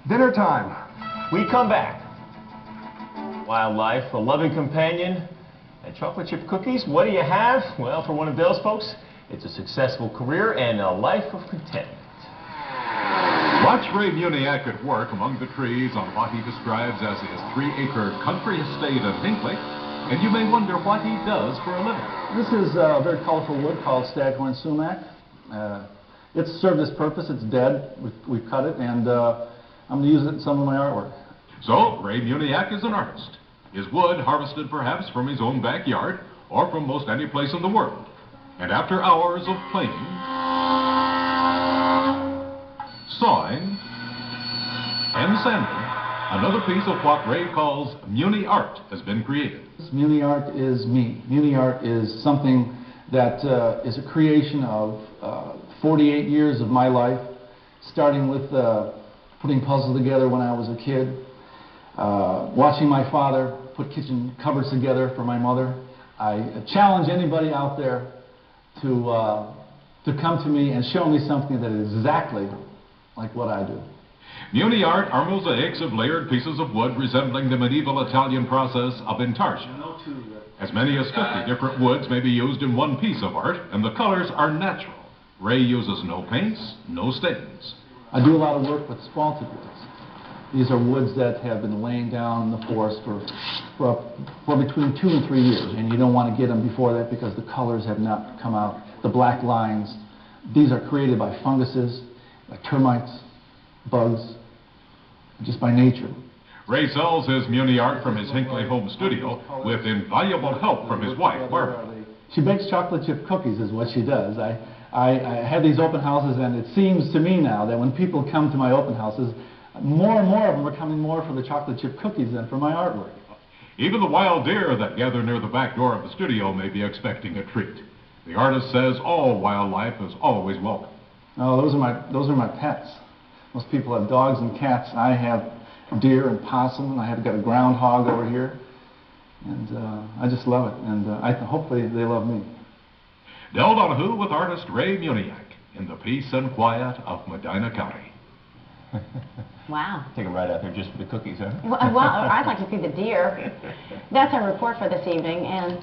Dinner time. We come back. Wildlife, a loving companion, and chocolate chip cookies. What do you have? Well, for one of Dale's folks, it's a successful career and a life of contentment. Watch Ray Muniart at work among the trees on what he describes as his 3-acre country estate of Hinckley, and you may wonder what he does for a living. This is a very colorful wood called staghorn sumac. It's served its purpose. It's dead. We've cut it, and I'm going to use it in some of my artwork. So, Ray Muniart is an artist. His wood harvested perhaps from his own backyard or from most any place in the world. And after hours of planing, sawing, and sanding, another piece of what Ray calls Muniart has been created. Muniart is me. Muniart is something that is a creation of 48 years of my life, starting with putting puzzles together when I was a kid, watching my father put kitchen cupboards together for my mother. I challenge anybody out there to come to me and show me something that is exactly like what I do. Muniart are mosaics of layered pieces of wood resembling the medieval Italian process of intarsia. As many as 50 different woods may be used in one piece of art, and the colors are natural. Ray uses no paints, no stains. I do a lot of work with spalted woods. These are woods that have been laying down in the forest for between 2 and 3 years, and you don't want to get them before that because the colors have not come out. The black lines, these are created by funguses, by termites, bugs, just by nature. Ray sells his Muniart from his Hinckley home studio with invaluable help from his wife, Barbara. She bakes chocolate chip cookies is what she does. I have these open houses, and it seems to me now that when people come to my open houses, more and more of them are coming more for the chocolate chip cookies than for my artwork. Even the wild deer that gather near the back door of the studio may be expecting a treat. The artist says all wildlife is always welcome. Oh, those are my pets. Most people have dogs and cats. I have deer and possum, and I have got a groundhog over here, and I just love it, and hopefully they love me. Del Donahue with artist Ray Muniart in the peace and quiet of Medina County. Wow. Take it right out there just for the cookies, huh? Well, I'd like to see the deer. That's our report for this evening, and